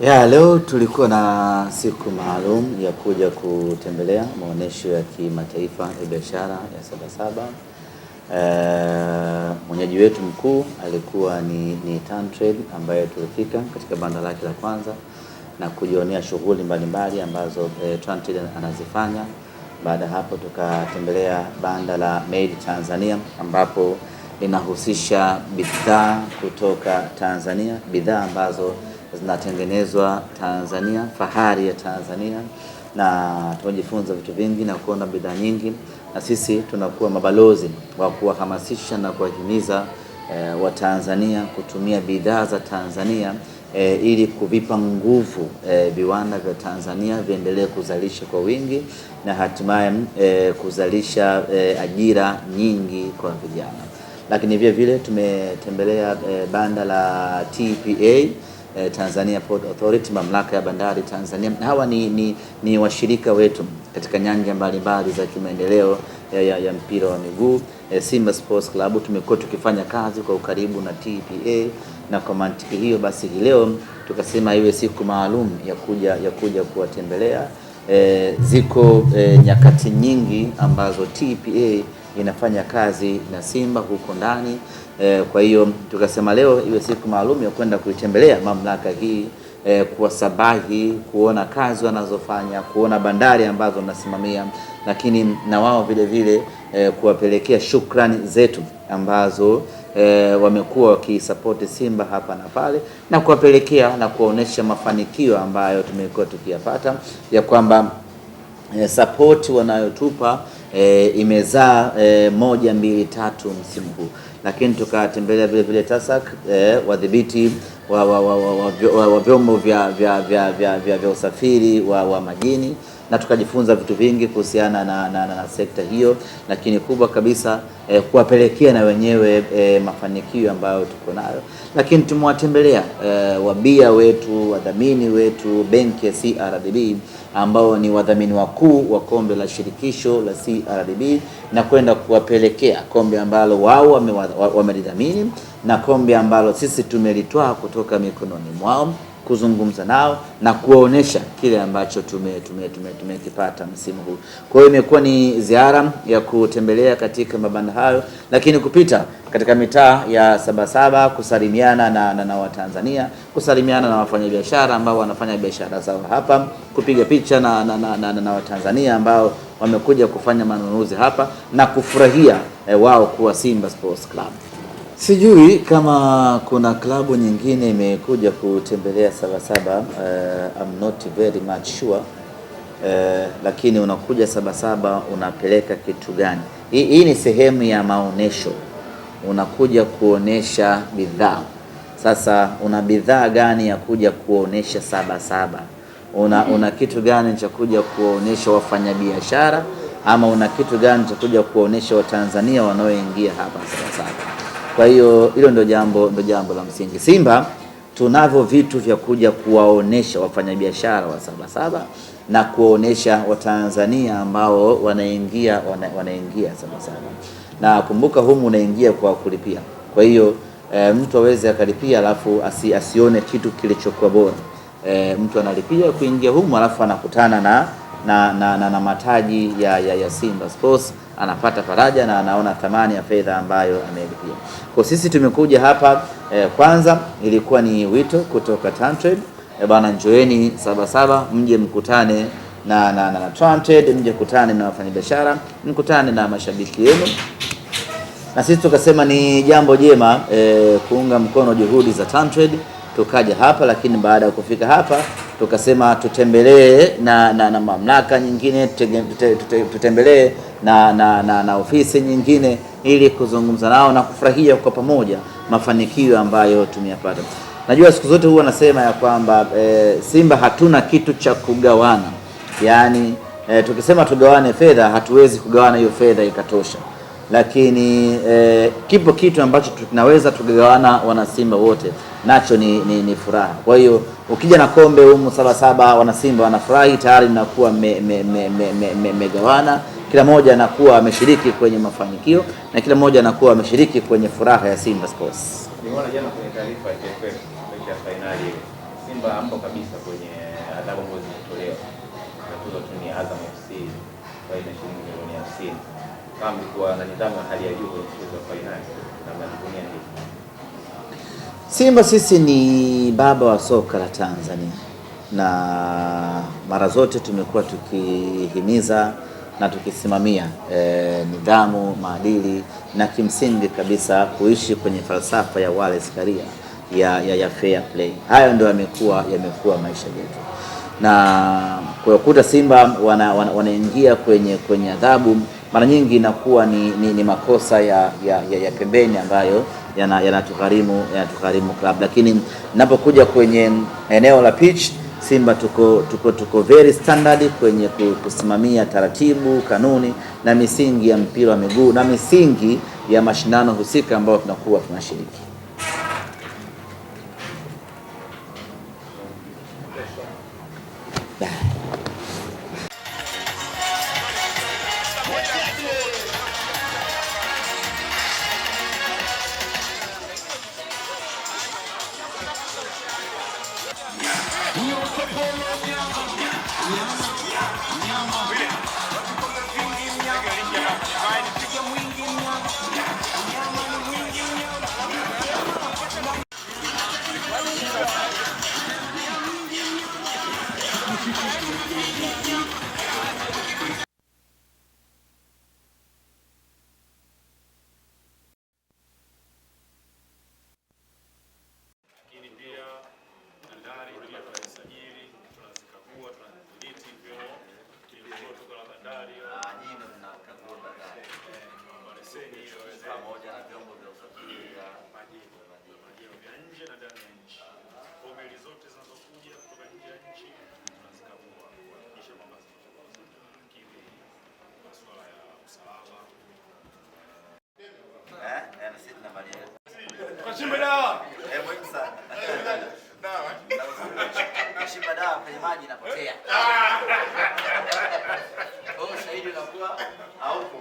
Leo tulikuwa na siku maalum ya kuja kutembelea maonesho ya kimataifa ya biashara ya Sabasaba. Mwenyeji wetu mkuu alikuwa ni TanTrade ambaye tulifika katika banda lake la kwanza na kujionea shughuli mbalimbali ambazo TanTrade anazifanya. Baada hapo tukatembelea banda la Made Tanzania ambapo linahusisha bidhaa kutoka Tanzania, bidhaa ambazo zinatengenezwa Tanzania, fahari ya Tanzania, na tumejifunza vitu vingi na kuona bidhaa nyingi, na sisi tunakuwa mabalozi wa kuwahamasisha na kuwahimiza wa Tanzania kutumia bidhaa za Tanzania ili kuvipa nguvu viwanda vya Tanzania viendelee kuzalisha kwa wingi na hatimaye kuzalisha ajira nyingi kwa vijana. Lakini vile vile tumetembelea banda la TPA, Tanzania Port Authority, mamlaka ya bandari Tanzania. Hawa ni washirika wetu katika nyanja mbalimbali za kimaendeleo ya mpira wa miguu. Simba Sports Club tumekuwa tukifanya kazi kwa ukaribu na TPA, na kwa mantiki hiyo basi leo tukasema iwe siku maalum ya kuja kuwatembelea. Ziko nyakati nyingi ambazo TPA inafanya kazi na Simba huko ndani. Kwa hiyo tukasema leo iwe siku maalum ya kwenda kuitembelea mamlaka hii, kuwasabahi, kuona kazi wanazofanya, kuona bandari ambazo wanasimamia, lakini na wao vile vile kuwapelekea shukrani zetu ambazo wamekuwa wakisupport Simba hapa na pale, na kuwapelekea na kuonesha mafanikio ambayo tumekuwa tukiyapata, ya kwamba support wanayotupa imezaa 1, 2, 3 msimu huu. Lakini tukatembelea vile vile TASAC, wadhibiti wa vyombo vya usafiri wa majini, na tukajifunza vitu vingi kuhusiana na sekta hiyo, lakini kubwa kabisa kuwapelekea na wenyewe mafanikio ambayo tuko nayo. Lakini tumewatembelea wabia wetu, wadhamini wetu, benki ya CRDB ambao ni wadhamini wakuu wa kombe la shirikisho la CRDB, na kwenda kuwapelekea kombe ambalo wao wamelidhamini na kombe ambalo sisi tumelitoa kutoka mikononi mwao, kuzungumza nao na kuwaonesha kile ambacho tumekipata msimu huu. Kwa hiyo imekuwa ni ziara ya kutembelea katika mabanda hayo, lakini kupita katika mitaa ya Sabasaba, kusalimiana na Watanzania, kusalimiana na wafanyabiashara ambao wanafanya biashara zao hapa, kupiga picha na Watanzania ambao wamekuja kufanya manunuzi hapa na kufurahia wao kuwa Simba Sports Club. Sijui kama kuna klabu nyingine imekuja kutembelea Sabasaba, I'm not very much sure. Lakini unakuja Sabasaba unapeleka kitu gani? Hii ni sehemu ya maonesho, unakuja kuonesha bidhaa. Sasa una bidhaa gani ya kuja kuonesha Sabasaba? Una kitu gani cha kuja kuonesha wafanyabiashara, ama una kitu gani cha kuja kuonesha Watanzania wanaoingia hapa Sabasaba? Kwa hiyo hilo ndio jambo la msingi. Simba tunavyo vitu vya kuja kuwaonesha wafanyabiashara wa Sabasaba na kuonesha Watanzania ambao wanaingia Sabasaba. Na kumbuka humu unaingia kwa kulipia. Kwa hiyo mtu aweze akalipia alafu asione kitu kilichokuwa bora. Mtu analipia kuingia humu alafu anakutana na mataji ya Simba Sports, anapata faraja na anaona thamani ya fedha ambayo amelipia. Kwa sisi tumekuja hapa kwanza ilikuwa ni wito kutoka TanTrade, bana njoeni Sabasaba, mje mkutane na TanTrade, mje kutane na wafanyabiashara, mkutane na mashabiki yenu. Na sisi tukasema ni jambo jema kuunga mkono juhudi za TanTrade, tukaja hapa. Lakini baada ya kufika hapa tukasema tutembelee na mamlaka nyingine, tutembelee na ofisi nyingine ili kuzungumza nao na kufurahia kwa pamoja mafanikio ambayo tumeyapata. Najua siku zote huwa nasema ya kwamba Simba hatuna kitu cha kugawana. Yaani tukisema tugawane fedha, hatuwezi kugawana hiyo fedha ikatosha. Lakini kipo kitu ambacho tunaweza tugawana wana Simba wote, nacho ni furaha. Kwa hiyo ukija na kombe humu Sabasaba, wana Simba wanafurahi, tayari mnakuwa megawana, kila mmoja anakuwa ameshiriki kwenye mafanikio na kila mmoja anakuwa ameshiriki kwenye furaha ya Simba Sports. Nimeona jana kwenye taarifa ya TFF ya finali Simba ambo kabisa kwenye adhabu ambazo zimetolewa. Tuzo tu ni Azam FC kwa ile shilingi milioni 50. Kama mlikuwa na nidhamu ya hali ya juu kwenye mchezo wa finali na mnajivunia hili. Simba sisi ni baba wa soka la Tanzania, na mara zote tumekuwa tukihimiza na tukisimamia nidhamu, maadili na kimsingi kabisa kuishi kwenye falsafa ya Wallace Karia ya fair play. Hayo ndio yamekuwa maisha yetu, na kwa kukuta Simba wanaingia kwenye adhabu, mara nyingi inakuwa ni makosa ya pembeni ambayo yanatugharimu club, lakini ninapokuja kwenye eneo la pitch, Simba tuko very standard kwenye kusimamia taratibu, kanuni na misingi ya mpira wa miguu na misingi ya mashindano husika ambayo tunakuwa tunashiriki. Pamoja na vyombo vya usafiri vya majini vya nje na ndani ya nchi. Kwa meli zote zinazokuja kutoka nje ya nchi tunazikagua kuhakikisha kwamba zinakidhi masuala ya usalama. Na sisi tunamaliza. Kashimba dawa. Muhimu sana. Dawa. Kashimba dawa kwenye maji inapotea. Oh, shahidi unakuwa haupo.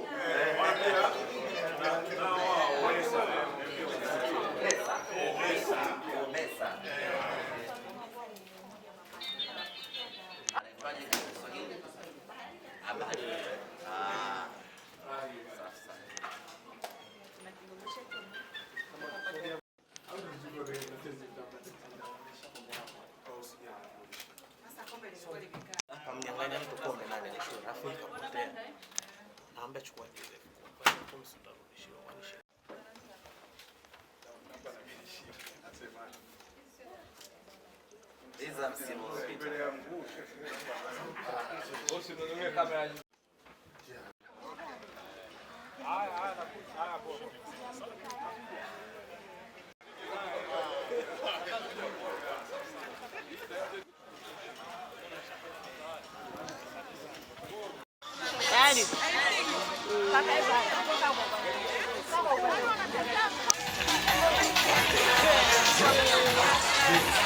Thank you.